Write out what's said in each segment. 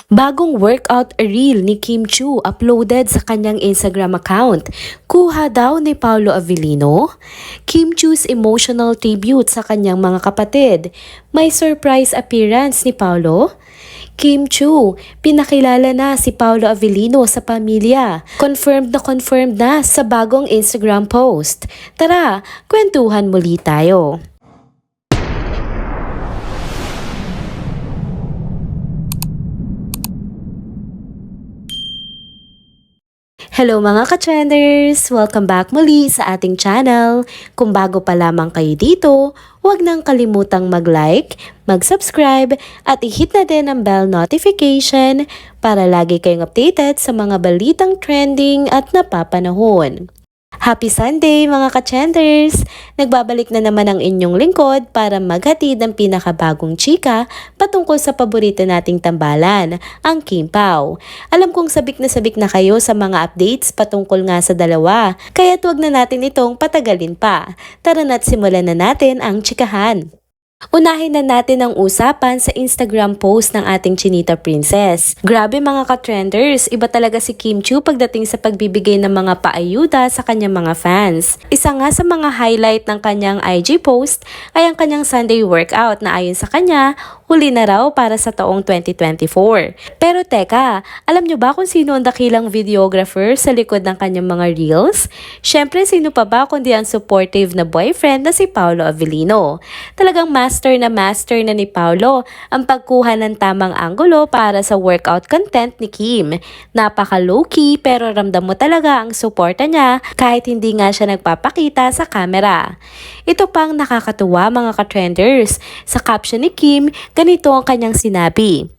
Bagong workout reel ni Kim Chiu uploaded sa kanyang Instagram account. Kuha daw ni Paolo Avellino. Kim Chiu's emotional tribute sa kanyang mga kapatid. May surprise appearance ni Paolo. Kim Chiu, pinakilala na si Paolo Avellino sa pamilya. Confirmed na sa bagong Instagram post. Tara, kwentuhan muli tayo. Hello mga ka-trenders! Welcome back muli sa ating channel. Kung bago pa lamang kayo dito, huwag nang kalimutang mag-like, mag-subscribe at i-hit na din ang bell notification para lagi kayong updated sa mga balitang trending at napapanahon. Happy Sunday mga ka-trenders! Nagbabalik na naman ang inyong lingkod para maghatid ng pinakabagong chika patungkol sa paborito nating tambalan, ang Kim Pao. Alam kong sabik na kayo sa mga updates patungkol nga sa dalawa, kaya't wag na natin itong patagalin pa. Tara na't simulan na natin ang chikahan. Unahin na natin ang usapan sa Instagram post ng ating Chinita Princess. Grabe mga ka-trenders, iba talaga si Kim Chiu pagdating sa pagbibigay ng mga paayuda sa kanyang mga fans. Isa nga sa mga highlight ng kanyang IG post ay ang kanyang Sunday workout na ayon sa kanya, huli na raw para sa taong 2024. Pero teka, alam nyo ba kung sino ang dakilang videographer sa likod ng kanyang mga reels? Syempre sino pa ba kundi ang supportive na boyfriend na si Paolo Avellino. Talagang master na ni Paolo ang pagkuha ng tamang anggulo para sa workout content ni Kim. Napaka low-key pero ramdam mo talaga ang suporta niya kahit hindi nga siya nagpapakita sa camera. Ito pang nakakatuwa mga ka-trenders. Sa caption ni Kim, ganito ang kanyang sinabi.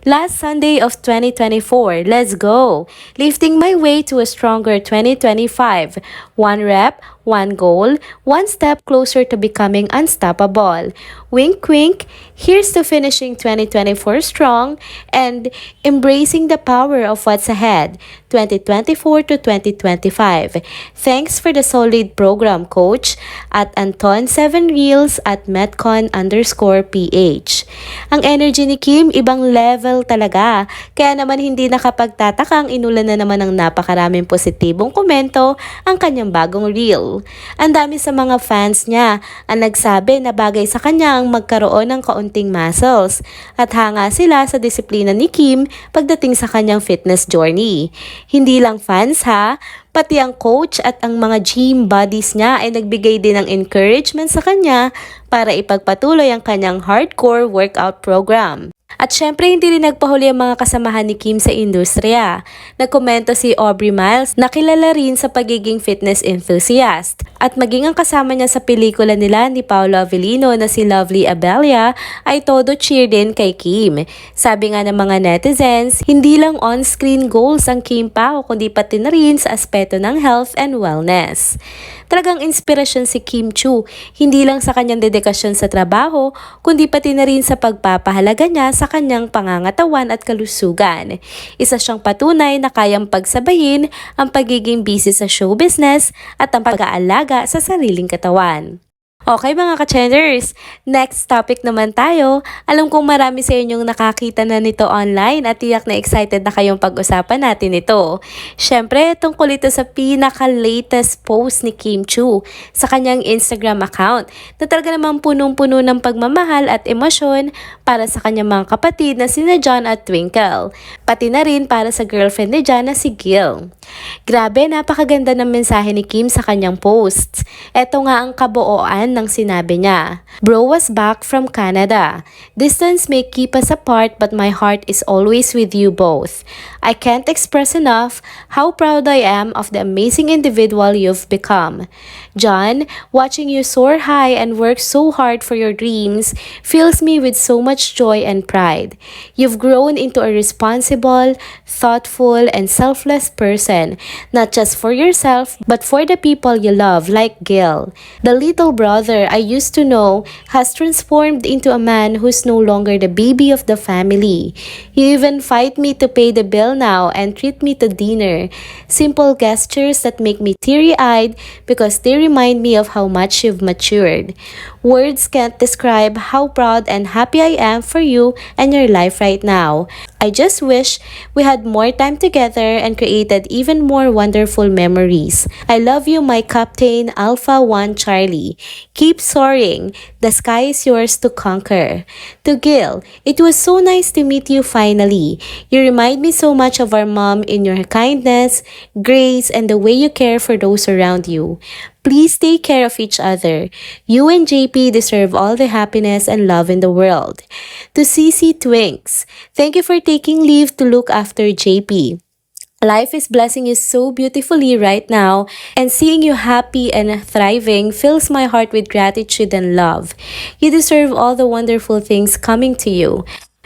Last Sunday of 2024, let's go! Lifting my way to a stronger 2025. One rep, one goal, one step closer to becoming unstoppable. Wink wink, here's to finishing 2024 strong and embracing the power of what's ahead, 2024 to 2025. Thanks for the solid program, coach, at Anton7 Reels at Metcon_PH. Ang energy ni Kim, ibang level talaga. Kaya naman hindi nakapagtatakang inulan na naman ng napakaraming positibong komento ang kanyang bagong reel. Ang dami sa mga fans niya ang nagsabi na bagay sa kanya ang magkaroon ng kaunting muscles at hanga sila sa disiplina ni Kim pagdating sa kanyang fitness journey. Hindi lang fans ha, pati ang coach at ang mga gym buddies niya ay nagbigay din ng encouragement sa kanya para ipagpatuloy ang kanyang hardcore workout program. At syempre hindi rin nagpahuli ang mga kasamahan ni Kim sa industriya. Nagkomento si Aubrey Miles na kilala rin sa pagiging fitness enthusiast. At maging ang kasama niya sa pelikula nila ni Paolo Avellino na si Lovely Abelia ay todo cheer din kay Kim. Sabi nga ng mga netizens, hindi lang on-screen goals ang Kim Pao kundi pati na rin sa aspeto ng health and wellness. Talagang inspirasyon si Kim Chiu, hindi lang sa kanyang dedikasyon sa trabaho, kundi pati na rin sa pagpapahalaga niya sa kanyang pangangatawan at kalusugan. Isa siyang patunay na kayang pagsabayin ang pagiging busy sa show business at ang pag-aalaga sa sariling katawan. Okay mga ka-trenders, next topic naman tayo. Alam kong marami sa inyong nakakita na nito online at tiyak na excited na kayong pag-usapan natin ito. Syempre, tungkol ito sa pinaka-latest post ni Kim Chiu sa kanyang Instagram account na talaga namang punong-puno ng pagmamahal at emosyon para sa kanyang mga kapatid na sina John at Twinkle. Pati na rin para sa girlfriend ni John na si Gil. Grabe, napakaganda ng mensahe ni Kim sa kanyang posts. Ito nga ang kabuoan ng sinabi niya. Bro was back from Canada. Distance may keep us apart but my heart is always with you both. I can't express enough how proud I am of the amazing individual you've become. John, watching you soar high and work so hard for your dreams fills me with so much joy and pride. You've grown into a responsible, thoughtful, and selfless person, not just for yourself but for the people you love like Gil, the little brother brother I used to know has transformed into a man who's no longer the baby of the family. You even fight me to pay the bill now and treat me to dinner. Simple gestures that make me teary-eyed because they remind me of how much you've matured. Words can't describe how proud and happy I am for you and your life right now. I just wish we had more time together and created even more wonderful memories. I love you, my Captain Alpha 1 Charlie. Keep soaring. The sky is yours to conquer. To Gil, it was so nice to meet you finally. You remind me so much of our mom in your kindness, grace, and the way you care for those around you. Please take care of each other. You and JP deserve all the happiness and love in the world. To CC Twinks, thank you for taking leave to look after JP. Life is blessing you so beautifully right now, and seeing you happy and thriving fills my heart with gratitude and love. You deserve all the wonderful things coming to you.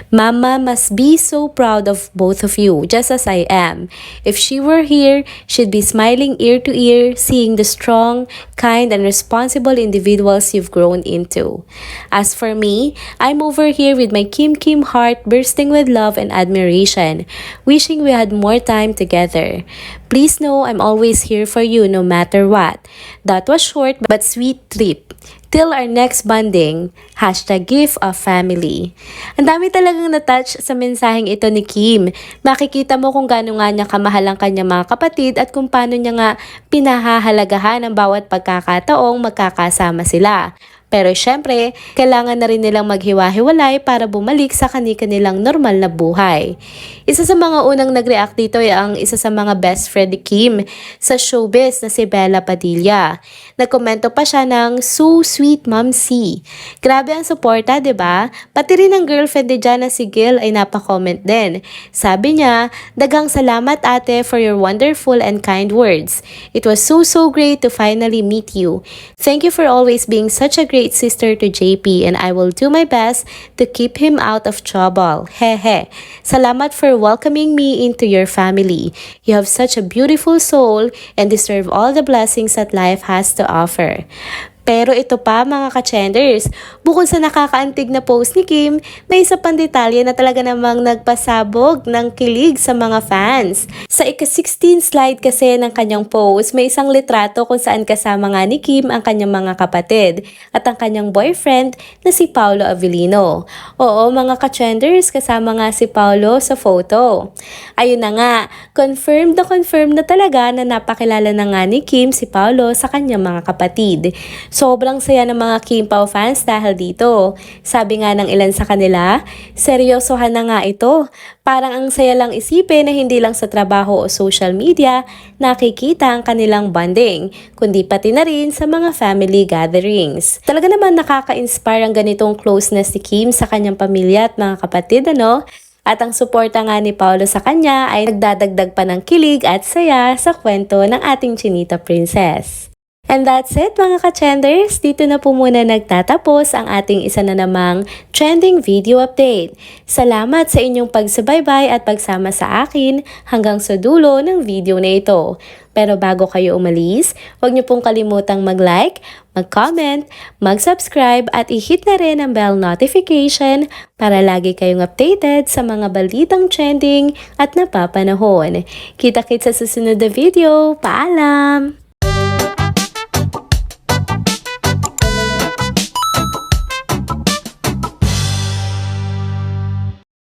Mama must be so proud of both of you, just as I am. If she were here, she'd be smiling ear to ear, seeing the strong, kind, and responsible individuals you've grown into. As for me, I'm over here with my Kim Kim heart bursting with love and admiration, wishing we had more time together. Please know I'm always here for you no matter what. That was short but sweet trip. Till our next bonding, #gift of family. Ang dami talagang natouch sa mensaheng ito ni Kim. Makikita mo kung gaano nga niya kamahal ang kanyang mga kapatid at kung paano niya nga pinahahalagahan ang bawat pagkakataong magkakasama sila. Pero syempre, kailangan na rin nilang maghiwa-hiwalay para bumalik sa kani-kanilang normal na buhay. Isa sa mga unang nag-react dito ay ang isa sa mga best friend ni Kim sa showbiz na si Bella Padilla. Nagkomento pa siya ng "So sweet, Ma'am C." Grabe ang suporta, 'di ba? Pati rin ang girlfriend ni Jana si Gil ay napakomment din. Sabi niya, "Daghang salamat ate for your wonderful and kind words. It was so great to finally meet you. Thank you for always being such a great sister to JP, and I will do my best to keep him out of trouble. Hehe. Salamat for welcoming me into your family. You have such a beautiful soul and deserve all the blessings that life has to offer." Pero ito pa mga ka-chenders, bukod sa nakakaantig na post ni Kim, may isa pang detalye na talaga namang nagpasabog ng kilig sa mga fans. Sa ika-16 slide kasi ng kanyang post, may isang litrato kung saan kasama nga ni Kim ang kanyang mga kapatid at ang kanyang boyfriend na si Paolo Avellino. Oo mga ka-chenders, kasama nga si Paolo sa photo. Ayun na nga, confirmed na talaga na napakilala na nga ni Kim si Paolo sa kanyang mga kapatid. Sobrang saya ng mga Kim Pao fans dahil dito. Sabi nga ng ilan sa kanila, seryosohan na nga ito. Parang ang saya lang isipin na hindi lang sa trabaho o social media nakikita ang kanilang bonding, kundi pati na rin sa mga family gatherings. Talaga naman nakaka-inspire ang ganitong closeness ni Kim sa kanyang pamilya at mga kapatid, ano? At ang suporta nga ni Paolo sa kanya ay nagdadagdag pa ng kilig at saya sa kwento ng ating Chinita Princess. And that's it mga ka-trenders, dito na po muna nagtatapos ang ating isa na namang trending video update. Salamat sa inyong pagsubaybay at pagsama sa akin hanggang sa dulo ng video na ito. Pero bago kayo umalis, huwag niyo pong kalimutang mag-like, mag-comment, mag-subscribe at i-hit na rin ang bell notification para lagi kayong updated sa mga balitang trending at napapanahon. Kita-kits sa susunod na video. Paalam!